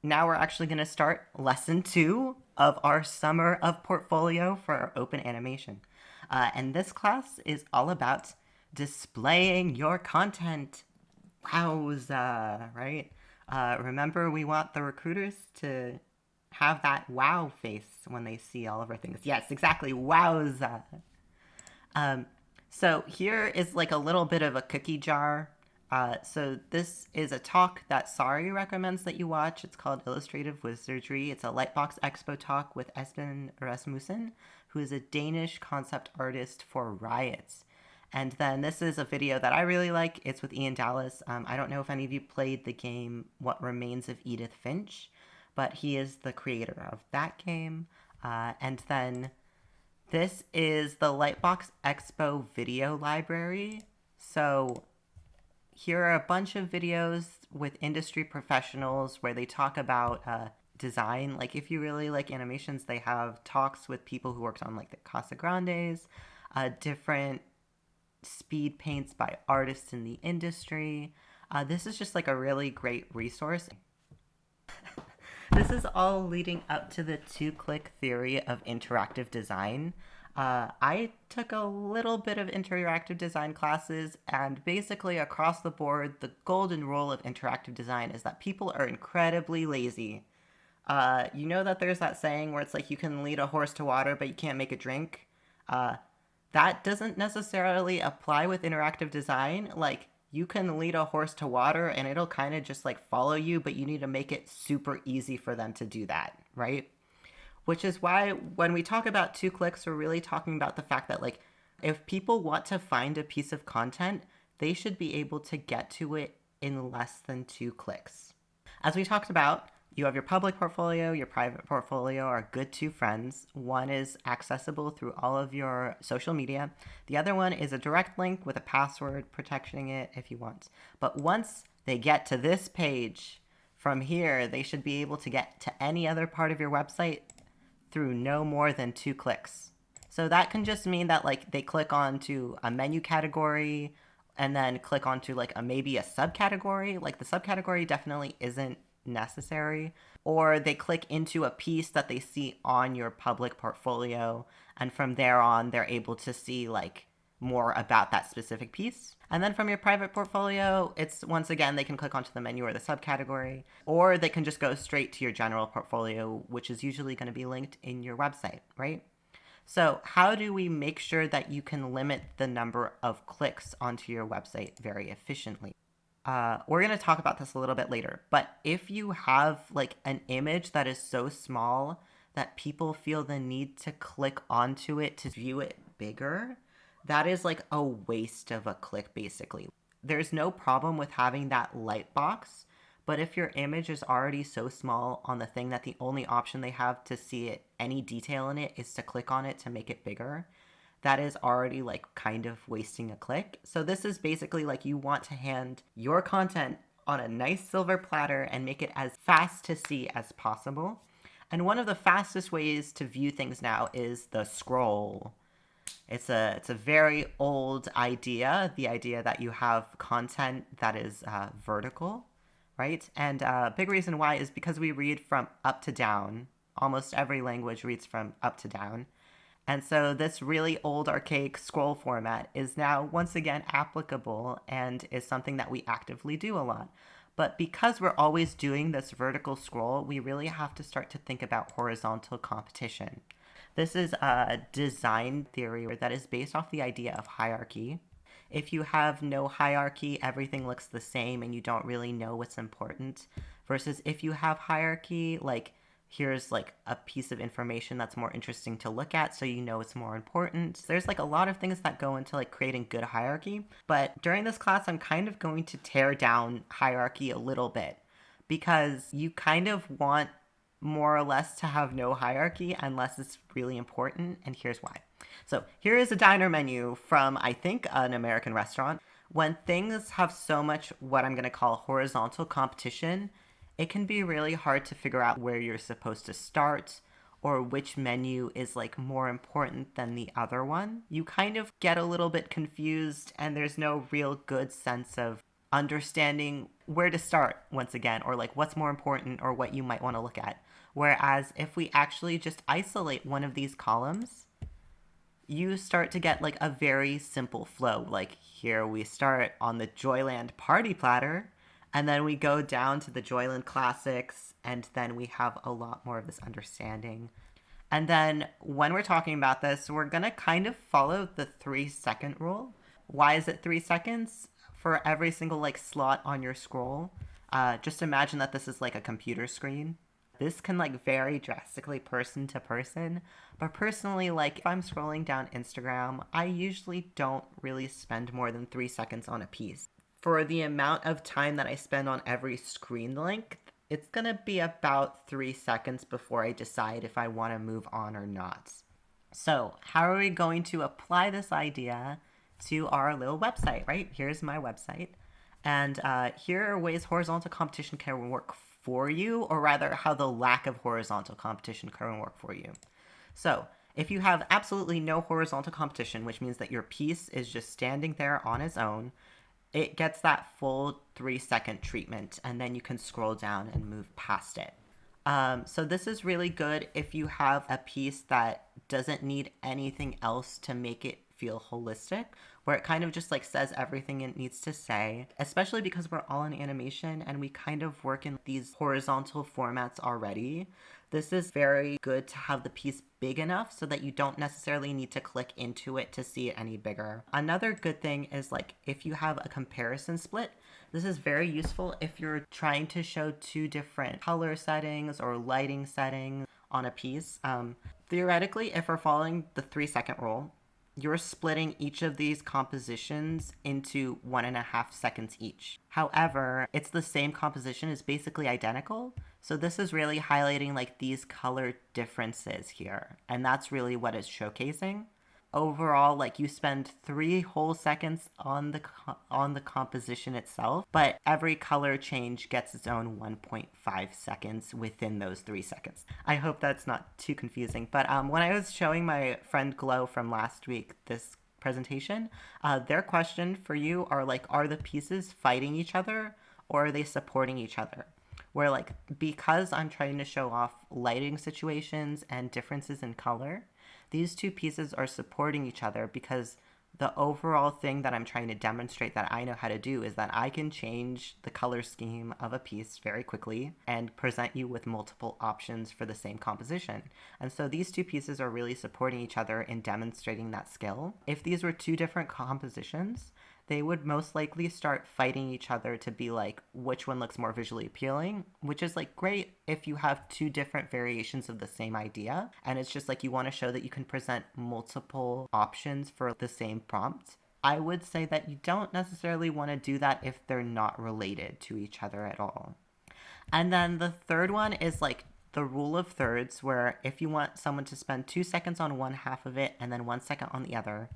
Now we're actually going to start lesson 2 of our summer of portfolio for our open animation. And this class is all about displaying your content. Wowza, right? Remember, we want the recruiters to have that wow face when they see all of our things. Yes, exactly. Wowza. Um, so here is like a little bit of a cookie jar. So this is a talk that Sari recommends that you watch. It's called Illustrative Wizardry. It's a Lightbox Expo talk with Espen Rasmussen, who is a Danish concept artist for Riots. And then this is a video that I really like. It's with Ian Dallas. I don't know if any of you played the game What Remains of Edith Finch, but he is the creator of that game. And then this is the Lightbox Expo video library. So here are a bunch of videos with industry professionals where they talk about design. Like if you really like animations, they have talks with people who worked on like the Casa Grandes, different speed paints by artists in the industry. This is just like a really great resource. This is all leading up to the two-click theory of interactive design. I took a little bit of interactive design classes, and basically across the board, the golden rule of interactive design is that people are incredibly lazy. You know that there's that saying where it's like you can lead a horse to water, but you can't make it drink? Uh, that doesn't necessarily apply with interactive design. Like, you can lead a horse to water and it'll kind of just like follow you, but you need to make it super easy for them to do that, right? Which is why when we talk about two clicks, we're really talking about the fact that, like, if people want to find a piece of content, they should be able to get to it in less than 2 clicks. As we talked about, you have your public portfolio, your private portfolio are good two friends. One is accessible through all of your social media. The other one is a direct link with a password protecting it if you want. But once they get to this page, from here, they should be able to get to any other part of your website through no more than 2 clicks. So that can just mean that like they click onto a menu category and then click onto like maybe a subcategory. Like the subcategory definitely isn't necessary. Or they click into a piece that they see on your public portfolio, and from there on they're able to see like more about that specific piece. And then from your private portfolio, it's once again, they can click onto the menu or the subcategory, or they can just go straight to your general portfolio, which is usually going to be linked in your website, right? So how do we make sure that you can limit the number of clicks onto your website very efficiently? We're going to talk about this a little bit later, but if you have like an image that is so small that people feel the need to click onto it to view it bigger, that is like a waste of a click, basically. There's no problem with having that light box, but if your image is already so small on the thing that the only option they have to see it, any detail in it, is to click on it to make it bigger, that is already like kind of wasting a click. So this is basically like you want to hand your content on a nice silver platter and make it as fast to see as possible. And one of the fastest ways to view things now is the scroll. It's a very old idea, the idea that you have content that is vertical, right? And a big reason why is because we read from up to down. Almost every language reads from up to down. And so this really old archaic scroll format is now once again applicable and is something that we actively do a lot. But because we're always doing this vertical scroll, we really have to start to think about horizontal competition. This is a design theory that is based off the idea of hierarchy. If you have no hierarchy, everything looks the same and you don't really know what's important. Versus if you have hierarchy, like here's like a piece of information that's more interesting to look at so you know it's more important. There's like a lot of things that go into like creating good hierarchy, but during this class I'm kind of going to tear down hierarchy a little bit because you kind of want more or less to have no hierarchy unless it's really important, and here's why. So here is a diner menu from, I think, an American restaurant. When things have so much what I'm going to call horizontal competition, it can be really hard to figure out where you're supposed to start or which menu is like more important than the other one. You kind of get a little bit confused and there's no real good sense of understanding where to start once again, or like what's more important or what you might want to look at. Whereas if we actually just isolate one of these columns, you start to get like a very simple flow. Like here we start on the Joyland Party Platter, and then we go down to the Joyland Classics, and then we have a lot more of this understanding. And then when we're talking about this, we're going to kind of follow the 3-second rule. Why is it 3 seconds? For every single like slot on your scroll, just imagine that this is like a computer screen. This can like vary drastically person to person, but personally, like if I'm scrolling down Instagram, I usually don't really spend more than 3 seconds on a piece. For the amount of time that I spend on every screen length, it's gonna be about 3 seconds before I decide if I want to move on or not. So how are we going to apply this idea to our little website, right? Here's my website. And here are ways horizontal competition can work for you, or rather how the lack of horizontal competition can work for you. So if you have absolutely no horizontal competition, which means that your piece is just standing there on its own, it gets that full 3-second treatment, and then you can scroll down and move past it. So this is really good if you have a piece that doesn't need anything else to make it feel holistic, where it kind of just like says everything it needs to say, especially because we're all in animation and we kind of work in these horizontal formats already. This is very good to have the piece big enough so that you don't necessarily need to click into it to see it any bigger. Another good thing is like if you have a comparison split, this is very useful if you're trying to show 2 different color settings or lighting settings on a piece. Theoretically, if we're following the 3-second rule, you're splitting each of these compositions into 1.5 seconds each. However, it's the same composition, is basically identical. So this is really highlighting like these color differences here. And that's really what it's showcasing. Overall, like you spend 3 whole seconds on the composition itself, but every color change gets its own 1.5 seconds within those 3 seconds. I hope that's not too confusing, but when I was showing my friend Glow from last week this presentation, their question for you are like, are the pieces fighting each other or are they supporting each other? Where like, because I'm trying to show off lighting situations and differences in color, these 2 pieces are supporting each other, because the overall thing that I'm trying to demonstrate that I know how to do is that I can change the color scheme of a piece very quickly and present you with multiple options for the same composition. And so these 2 pieces are really supporting each other in demonstrating that skill. If these were 2 different compositions, they would most likely start fighting each other to be like, which one looks more visually appealing, which is like great if you have 2 different variations of the same idea. And it's just like you want to show that you can present multiple options for the same prompt. I would say that you don't necessarily want to do that if they're not related to each other at all. And then the third one is like the rule of thirds, where if you want someone to spend 2 seconds on one half of it and then 1 second on the other,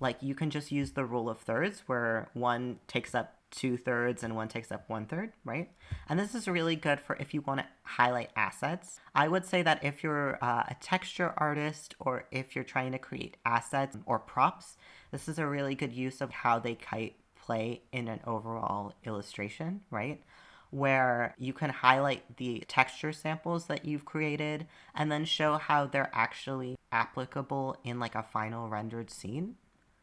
like you can just use the rule of thirds, where one takes up 2/3 and one takes up 1/3, right? And this is really good for if you want to highlight assets. I would say that if you're a texture artist, or if you're trying to create assets or props, this is a really good use of how they play in an overall illustration, right? Where you can highlight the texture samples that you've created and then show how they're actually applicable in like a final rendered scene.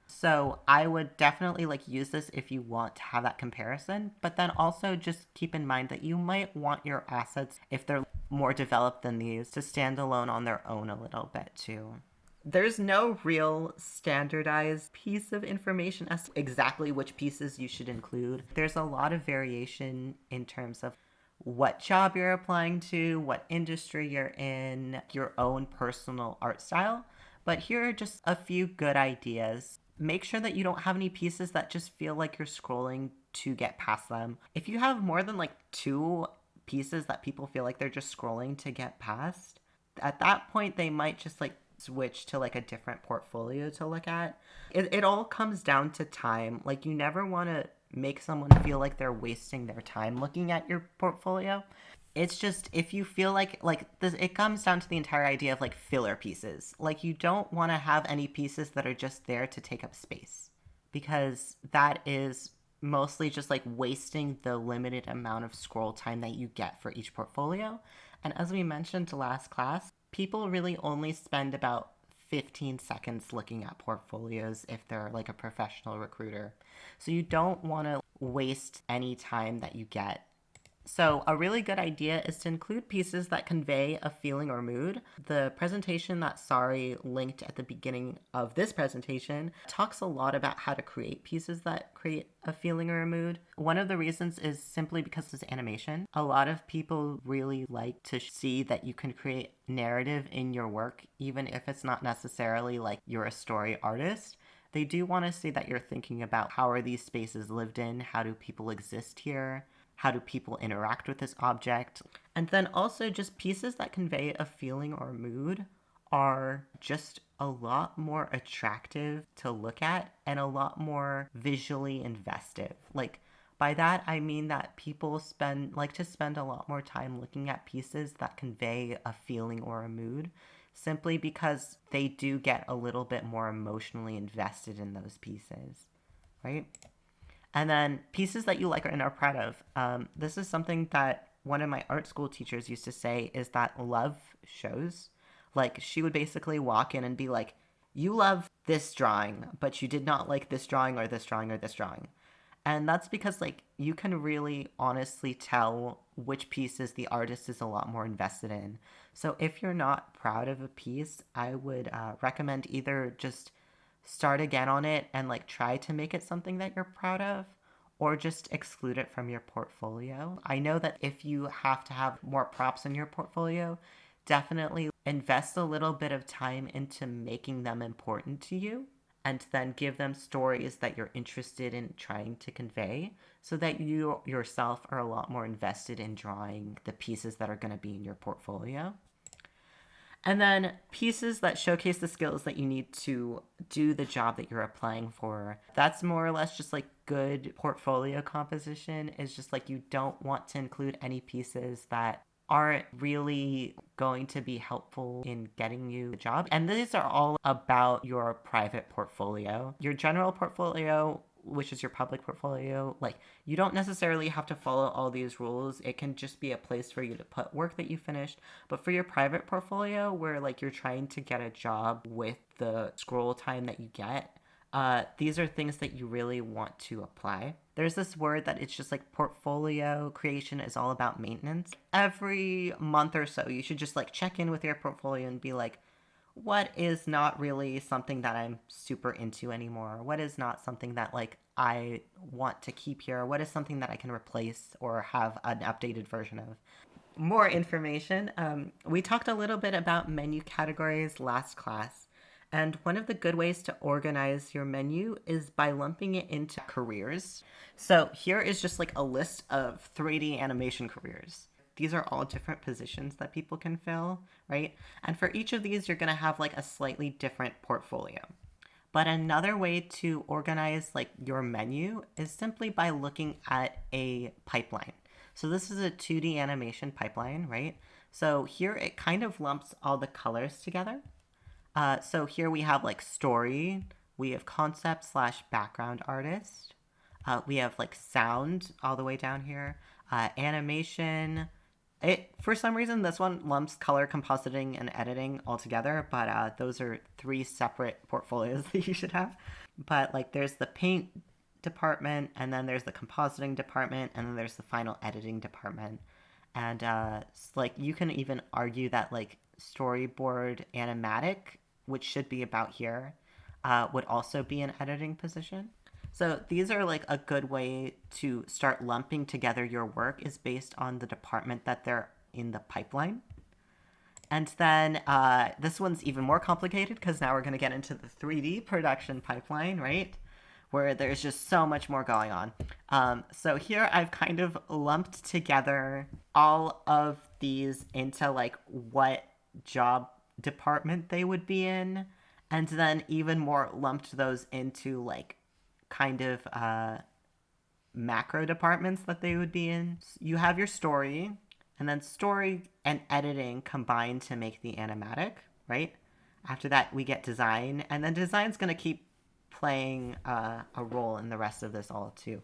So I would definitely like use this if you want to have that comparison, but then also just keep in mind that you might want your assets, if they're more developed than these, to stand alone on their own a little bit too. There's no real standardized piece of information as to exactly which pieces you should include. There's a lot of variation in terms of what job you're applying to, what industry you're in, your own personal art style. But here are just a few good ideas. Make sure that you don't have any pieces that just feel like you're scrolling to get past them. If you have more than like 2 pieces that people feel like they're just scrolling to get past, at that point they might just like switch to like a different portfolio to look at. It all comes down to time. Like you never want to make someone feel like they're wasting their time looking at your portfolio. It's just, if you feel like this, it comes down to the entire idea of like filler pieces. Like you don't want to have any pieces that are just there to take up space, because that is mostly just like wasting the limited amount of scroll time that you get for each portfolio. And as we mentioned last class, people really only spend about 15 seconds looking at portfolios if they're like a professional recruiter. So you don't want to waste any time that you get. So a really good idea is to include pieces that convey a feeling or mood. The presentation that Sari linked at the beginning of this presentation talks a lot about how to create pieces that create a feeling or a mood. One of the reasons is simply because it's animation. A lot of people really like to see that you can create narrative in your work, even if it's not necessarily like you're a story artist. They do want to see that you're thinking about how are these spaces lived in, how do people exist here, how do people interact with this object? And then also just pieces that convey a feeling or mood are just a lot more attractive to look at and a lot more visually investive. Like by that I mean that people like to spend a lot more time looking at pieces that convey a feeling or a mood simply because they do get a little bit more emotionally invested in those pieces, right? And then pieces that you like and are proud of. This is something that one of my art school teachers used to say is that love shows. Like she would basically walk in and be like, you love this drawing, but you did not like this drawing or this drawing or this drawing. And that's because like you can really honestly tell which pieces the artist is a lot more invested in. So if you're not proud of a piece, I would recommend either just start again on it and like try to make it something that you're proud of, or just exclude it from your portfolio. I know that if you have to have more props in your portfolio, definitely invest a little bit of time into making them important to you and then give them stories that you're interested in trying to convey so that you yourself are a lot more invested in drawing the pieces that are going to be in your portfolio. And then pieces that showcase the skills that you need to do the job that you're applying for. That's more or less just like good portfolio composition, is just like you don't want to include any pieces that aren't really going to be helpful in getting you the job. And these are all about your private portfolio. Your general portfolio, which is your public portfolio, like you don't necessarily have to follow all these rules. It can just be a place for you to put work that you finished. But for your private portfolio, where like you're trying to get a job with the scroll time that you get, these are things that you really want to apply. There's this word that it's just like portfolio creation is all about maintenance. Every month or so, you should just like check in with your portfolio and be like, what is not really something that I'm super into anymore? What is not something that like I want to keep here? What is something that I can replace or have an updated version of? More information. We talked a little bit about menu categories last class. And one of the good ways to organize your menu is by lumping it into careers. So here is just like a list of 3D animation careers. These are all different positions that people can fill, right? And for each of these, you're going to have like a slightly different portfolio. But another way to organize like your menu is simply by looking at a pipeline. So this is a 2D animation pipeline, right? So here it kind of lumps all the colors together. So here we have like story, we have concept / background artist, we have like sound all the way down here, animation. For some reason, this one lumps color compositing and editing all together, but those are 3 separate portfolios that you should have. But like there's the paint department, and then there's the compositing department, and then there's the final editing department. And like you can even argue that like storyboard animatic, which should be about here, would also be an editing position. So these are like a good way to start lumping together your work is based on the department that they're in the pipeline. And then this one's even more complicated because now we're going to get into the 3D production pipeline, right? Where there's just so much more going on. So here I've kind of lumped together all of these into like what job department they would be in, and then even more lumped those into like kind of macro departments that they would be in. You have your story, and then story and editing combine to make the animatic, right? After that, we get design, and then design's going to keep playing a role in the rest of this all too.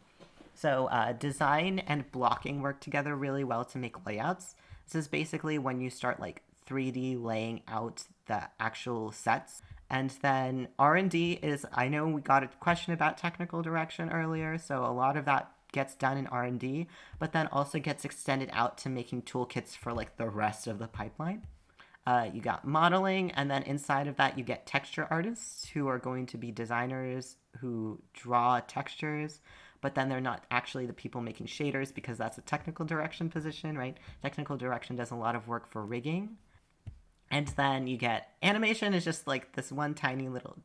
So design and blocking work together really well to make layouts. This is basically when you start like 3D laying out the actual sets. And then R&D is, I know we got a question about technical direction earlier, so a lot of that gets done in R&D, but then also gets extended out to making toolkits for like the rest of the pipeline. You got modeling, and then inside of that, you get texture artists who are going to be designers who draw textures, but then they're not actually the people making shaders because that's a technical direction position, right? Technical direction does a lot of work for rigging. And then you get animation is just like this one tiny little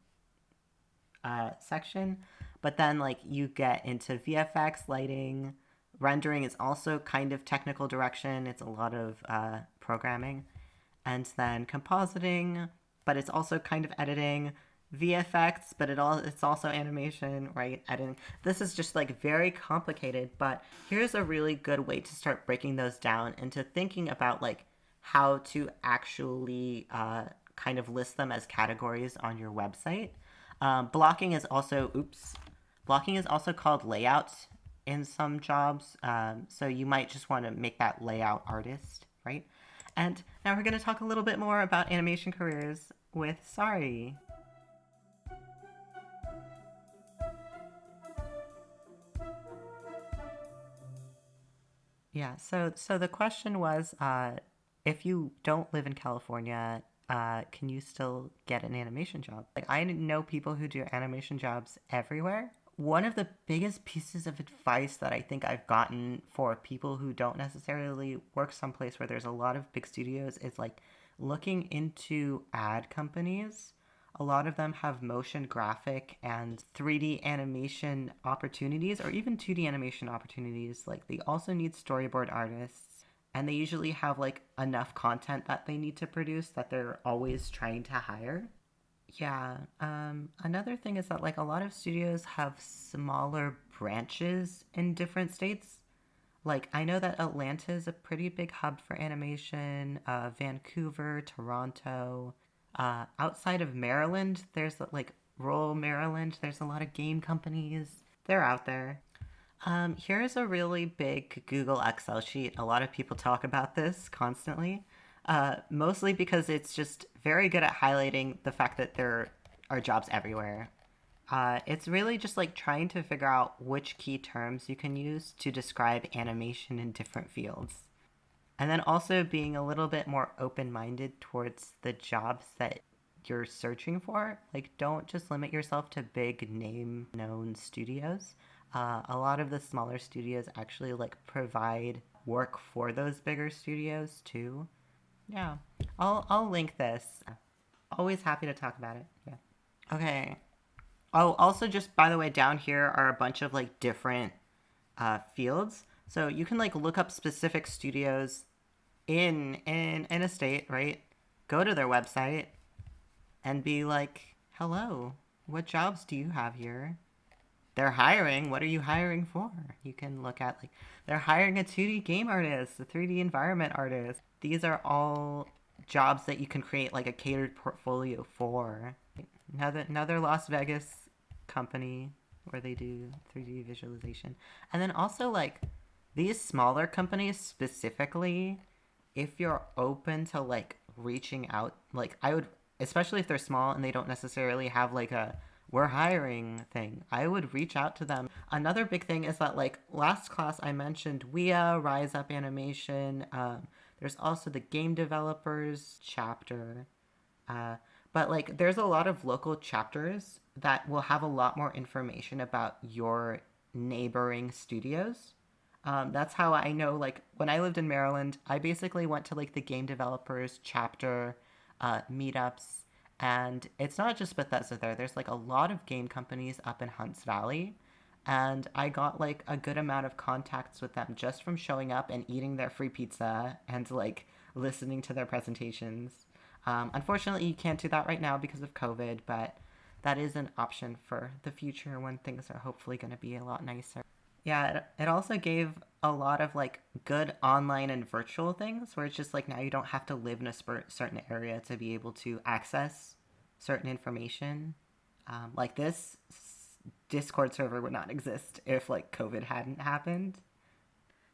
section, but then like you get into VFX, lighting, rendering is also kind of technical direction. It's a lot of programming, and then compositing, but it's also kind of editing. VFX, but it's also animation, right? Editing. This is just like very complicated, but here's a really good way to start breaking those down into thinking about like how to actually kind of list them as categories on your website. Blocking is also called layout in some jobs. So you might just want to make that layout artist, right? And now we're going to talk a little bit more about animation careers with Sari. Yeah, so the question was, if you don't live in California, can you still get an animation job? Like, I know people who do animation jobs everywhere. One of the biggest pieces of advice that I think I've gotten for people who don't necessarily work someplace where there's a lot of big studios is like looking into ad companies. A lot of them have motion graphic and 3D animation opportunities, or even 2D animation opportunities. Like, they also need storyboard artists, and they usually have like enough content that they need to produce that they're always trying to hire. Yeah. Another thing is that like a lot of studios have smaller branches in different states. Like, I know that Atlanta is a pretty big hub for animation. Vancouver, Toronto. Outside of Maryland, there's like rural Maryland. There's a lot of game companies. They're out there. Here's a really big Google Excel sheet. A lot of people talk about this constantly, mostly because it's just very good at highlighting the fact that there are jobs everywhere. It's really just like trying to figure out which key terms you can use to describe animation in different fields. And then also being a little bit more open-minded towards the jobs that you're searching for. Like, don't just limit yourself to big name known studios. A lot of the smaller studios actually like provide work for those bigger studios too. Yeah, I'll link this. Always happy to talk about it. Yeah. Okay. Oh, also just by the way, down here are a bunch of like different fields. So you can like look up specific studios in a state, right? Go to their website and be like, "Hello, what jobs do you have here?" They're hiring. What are you hiring for? You can look at like they're hiring a 2D game artist, a 3D environment artist. These are all jobs that you can create like a catered portfolio for. Another Las Vegas company where they do 3D visualization. And then also like these smaller companies specifically, if you're open to like reaching out, like I would, especially if they're small and they don't necessarily have like a we're hiring thing, I would reach out to them. Another big thing is that like last class I mentioned WIA, Rise Up Animation. There's also the game developers chapter. But like there's a lot of local chapters that will have a lot more information about your neighboring studios. That's how I know, like, when I lived in Maryland, I basically went to, like, the game developers chapter meetups, and it's not just Bethesda there. There's, like, a lot of game companies up in Hunts Valley, and I got, like, a good amount of contacts with them just from showing up and eating their free pizza and, like, listening to their presentations. Unfortunately, you can't do that right now because of COVID, but that is an option for the future when things are hopefully going to be a lot nicer. Yeah, it also gave a lot of like good online and virtual things where it's just like now you don't have to live in a certain area to be able to access certain information. Like Discord server would not exist if like COVID hadn't happened.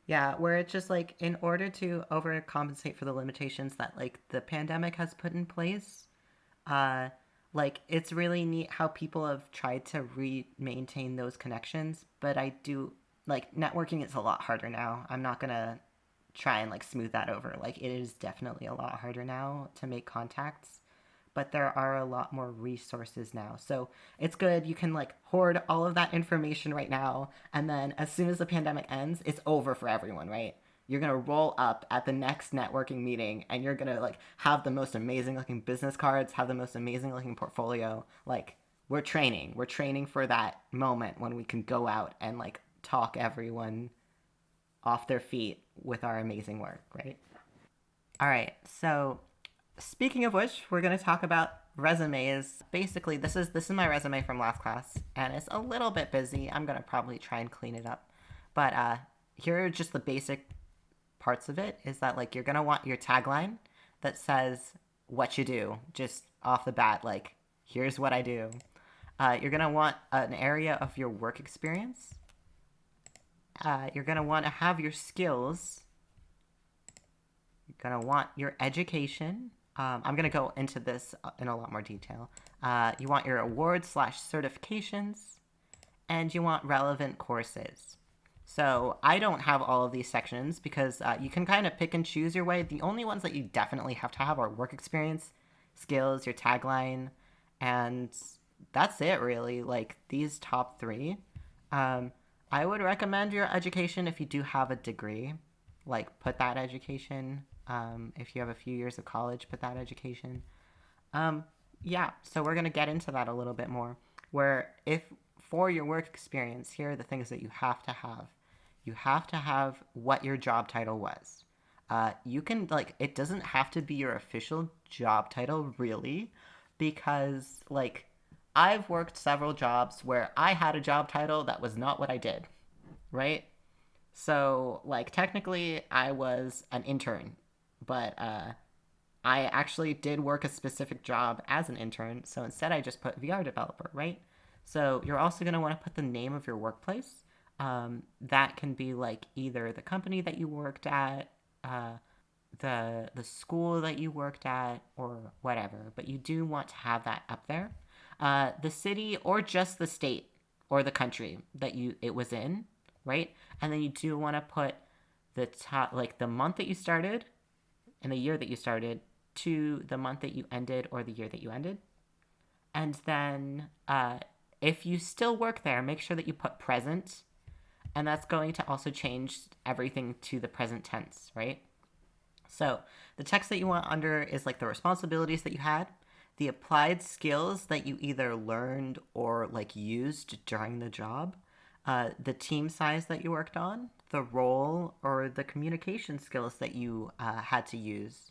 Yeah, where it's just like in order to overcompensate for the limitations that like the pandemic has put in place, uh like it's really neat how people have tried to maintain those connections, but I do like networking is a lot harder now. I'm not going to try and like smooth that over. Like it is definitely a lot harder now to make contacts, but there are a lot more resources now. So it's good. You can like hoard all of that information right now. And then as soon as the pandemic ends, it's over for everyone, right? You're going to roll up at the next networking meeting and you're going to like have the most amazing looking business cards, have the most amazing looking portfolio. Like we're training for that moment when we can go out and like talk everyone off their feet with our amazing work, right? All right. So speaking of which, we're going to talk about resumes. Basically, this is my resume from last class, and it's a little bit busy. I'm going to probably try and clean it up. But here are just the basic parts of it is that like you're going to want your tagline that says what you do just off the bat, like here's what I do. You're going to want an area of your work experience. You're going to want to have your skills. You're going to want your education. I'm going to go into this in a lot more detail. You want your awards/certifications, and you want relevant courses. So I don't have all of these sections because you can kind of pick and choose your way. The only ones that you definitely have to have are work experience, skills, your tagline, and that's it really. Like these top three. I would recommend your education if you do have a degree. Like put that education. If you have a few years of college, put that education. Yeah, so we're going to get into that a little bit more. Where if for your work experience, here are the things that you have to have. You have to have what your job title was. You can, like, it doesn't have to be your official job title, really, because, like, I've worked several jobs where I had a job title that was not what I did, right? So, like, technically, I was an intern, but I actually did work a specific job as an intern, so instead I just put VR developer, right? So you're also going to want to put the name of your workplace. That can be like either the company that you worked at, the school that you worked at, or whatever. But you do want to have that up there. The city or just the state or the country that it was in, right? And then you do want to put the top, like the month that you started and the year that you started to the month that you ended or the year that you ended. And then if you still work there, make sure that you put present. And that's going to also change everything to the present tense, right? So the text that you want under is like the responsibilities that you had, the applied skills that you either learned or like used during the job, the team size that you worked on, the role or the communication skills that you had to use,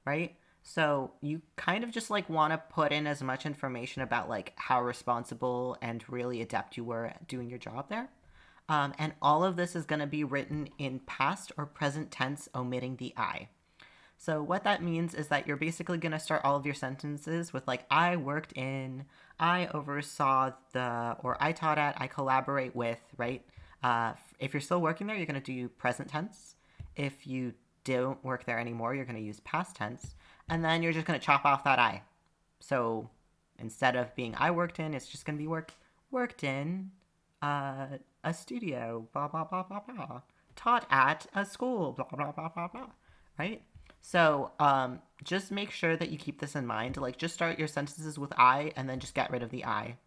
right? So you kind of just like want to put in as much information about like how responsible and really adept you were at doing your job there. And all of this is going to be written in past or present tense, omitting the I. So what that means is that you're basically going to start all of your sentences with like, I worked in, I oversaw the, or I taught at, I collaborate with, right? If you're still working there, you're going to do present tense. If you don't work there anymore, you're going to use past tense. And then you're just going to chop off that I. So instead of being I worked in, it's just going to be worked in a studio, blah, blah, blah, blah, blah. Taught at a school, blah, blah, blah, blah, blah. Right? So just make sure that you keep this in mind. Like just start your sentences with I and then just get rid of the I.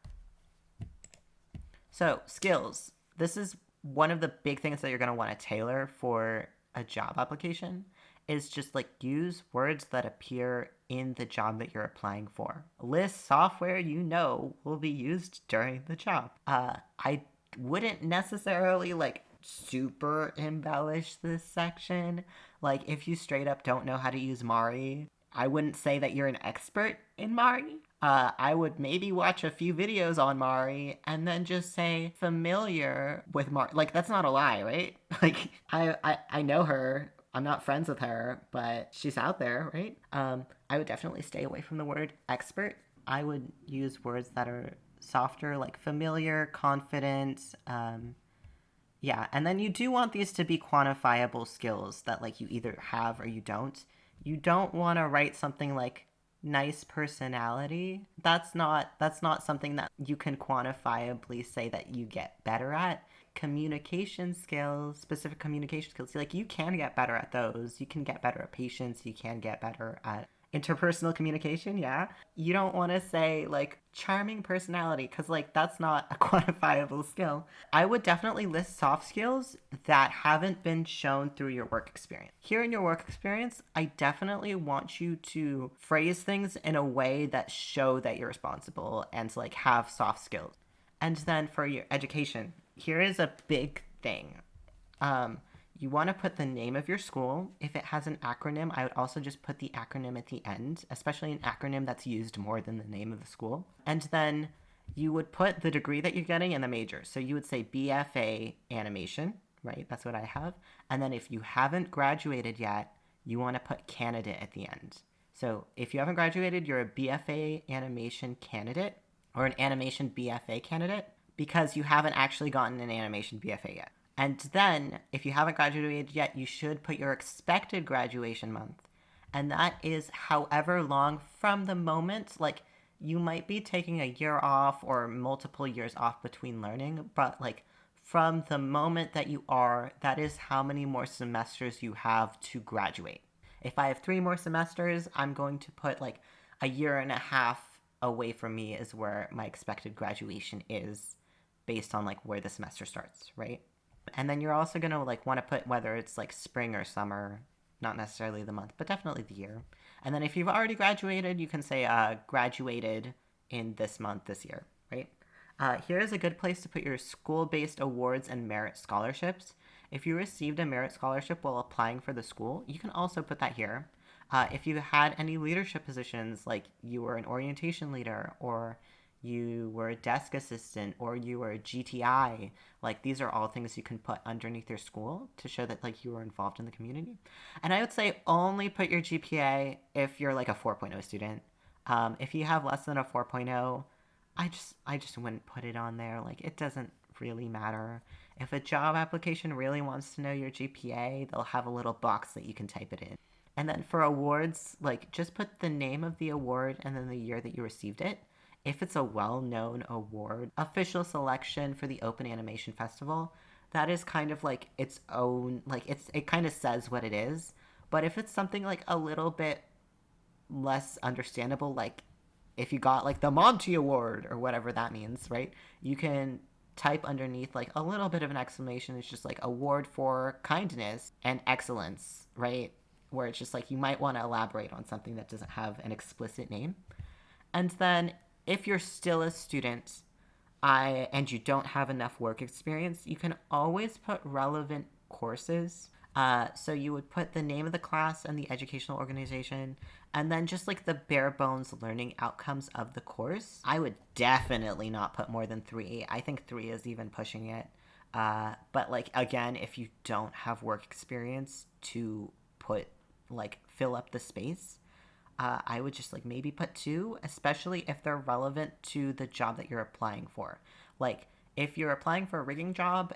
So skills. This is one of the big things that you're going to want to tailor for a job application is just like use words that appear in the job that you're applying for. List software you know will be used during the job. I wouldn't necessarily like super embellish this section. Like if you straight up don't know how to use Mari, I wouldn't say that you're an expert in Mari. I would maybe watch a few videos on Mari and then just say familiar with Mari. Like that's not a lie, right? Like I know her. I'm not friends with her, but she's out there, right? I would definitely stay away from the word expert. I would use words that are softer, like familiar, confident. Yeah, and then you do want these to be quantifiable skills that like you either have or you don't. You don't want to write something like nice personality. That's not something that you can quantifiably say that you get better at. Communication skills, specific communication skills, like you can get better at those. You can get better at patience, you can get better at interpersonal communication, yeah. You don't want to say like charming personality because like that's not a quantifiable skill. I would definitely list soft skills that haven't been shown through your work experience. Here in your work experience, I definitely want you to phrase things in a way that show that you're responsible and to like have soft skills. And then for your education, here is a big thing. You want to put the name of your school. If it has an acronym, I would also just put the acronym at the end, especially an acronym that's used more than the name of the school. And then you would put the degree that you're getting and the major. So you would say BFA animation, right? That's what I have. And then if you haven't graduated yet, you want to put candidate at the end. So if you haven't graduated, you're a BFA animation candidate or an animation BFA candidate because you haven't actually gotten an animation BFA yet. And then, if you haven't graduated yet, you should put your expected graduation month. And that is however long from the moment, like, you might be taking a year off or multiple years off between learning, but, like, from the moment that you are, that is how many more semesters you have to graduate. If I have 3 more semesters, I'm going to put, like, a year and a half away from me is where my expected graduation is based on, like, where the semester starts, right? And then you're also going to like want to put whether it's like spring or summer, not necessarily the month, but definitely the year. And then if you've already graduated, you can say graduated in this month, this year, right? Here is a good place to put your school-based awards and merit scholarships. If you received a merit scholarship while applying for the school, you can also put that here. If you had any leadership positions, like you were an orientation leader or you were a desk assistant or you were a GTI, like these are all things you can put underneath your school to show that like you were involved in the community. And I would say only put your GPA if you're like a 4.0 student. If you have less than a 4.0, I just wouldn't put it on there. Like it doesn't really matter. If a job application really wants to know your GPA, they'll have a little box that you can type it in. And then for awards, like just put the name of the award and then the year that you received it. If it's a well-known award, official selection for the Open Animation Festival, that is kind of like its own, like it kind of says what it is. But if it's something like a little bit less understandable, like if you got like the Monty Award or whatever that means, right? You can type underneath like a little bit of an exclamation. It's just like award for kindness and excellence, right? Where it's just like you might want to elaborate on something that doesn't have an explicit name. And then if you're still a student and you don't have enough work experience, you can always put relevant courses. So you would put the name of the class and the educational organization, and then just like the bare bones learning outcomes of the course. I would definitely not put more than 3. I think 3 is even pushing it. But like, again, if you don't have work experience to put, like, fill up the space, I would just like maybe put 2, especially if they're relevant to the job that you're applying for. Like if you're applying for a rigging job,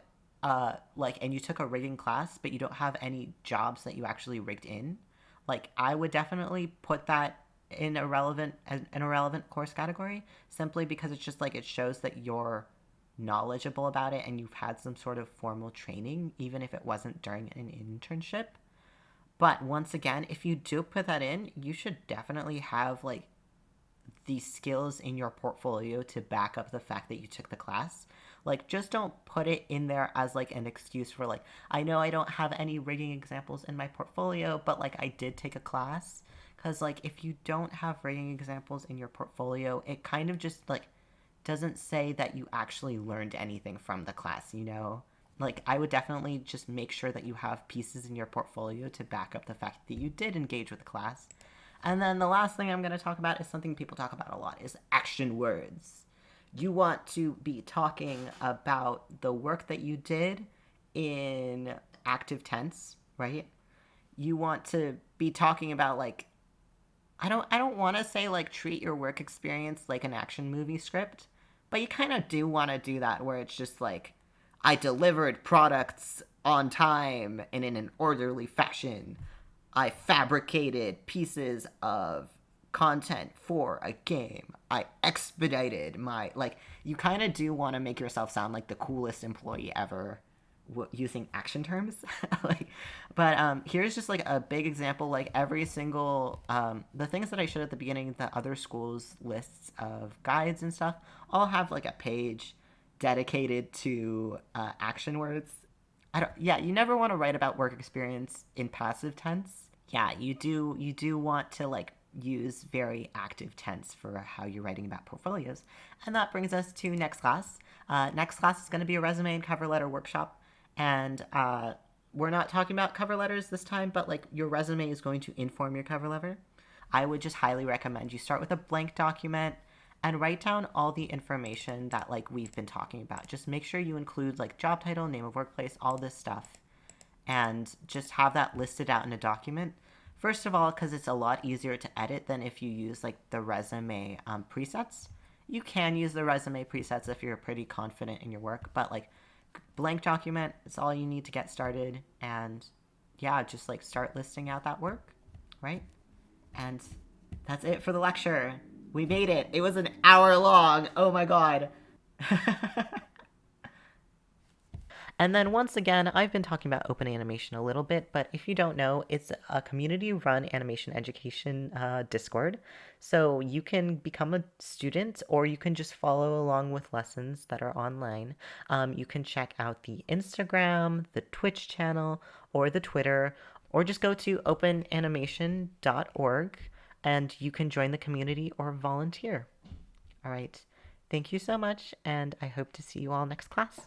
like, and you took a rigging class, but you don't have any jobs that you actually rigged in, like I would definitely put that in a relevant course category, simply because it's just like it shows that you're knowledgeable about it and you've had some sort of formal training, even if it wasn't during an internship. But once again, if you do put that in, you should definitely have like these skills in your portfolio to back up the fact that you took the class. Like, just don't put it in there as like an excuse for like, I know I don't have any rigging examples in my portfolio, but like I did take a class. Because like if you don't have rigging examples in your portfolio, it kind of just like doesn't say that you actually learned anything from the class, you know? Like, I would definitely just make sure that you have pieces in your portfolio to back up the fact that you did engage with the class. And then the last thing I'm going to talk about is something people talk about a lot, is action words. You want to be talking about the work that you did in active tense, right? You want to be talking about like, I don't want to say like treat your work experience like an action movie script, But you kind of do want to do that where it's just like, I delivered products on time and in an orderly fashion. I fabricated pieces of content for a game. I expedited my, like, you kind of do want to make yourself sound like the coolest employee ever using action terms. Like, but here's just like a big example. Like every single the things that I showed at the beginning, the other schools lists of guides and stuff all have like a page dedicated to action words. I don't. Yeah, you never want to write about work experience in passive tense. Yeah, you do want to like use very active tense for how you're writing about portfolios. And that brings us to next class. Next class is going to be a resume and cover letter workshop. And we're not talking about cover letters this time, but like your resume is going to inform your cover letter. I would just highly recommend you start with a blank document and write down all the information that like we've been talking about. Just make sure you include like job title, name of workplace, all this stuff, and just have that listed out in a document. First of all, because it's a lot easier to edit than if you use like the resume presets. You can use the resume presets if you're pretty confident in your work, but like blank document is all you need to get started. And yeah, just like start listing out that work, right? And that's it for the lecture. We made it. It was an hour long. Oh my god. And then once again, I've been talking about Open Animation a little bit, but if you don't know, it's a community-run animation education Discord. So you can become a student or you can just follow along with lessons that are online. You can check out the Instagram, the Twitch channel, or the Twitter, or just go to openanimation.org and you can join the community or volunteer. All right. Thank you so much, and I hope to see you all next class.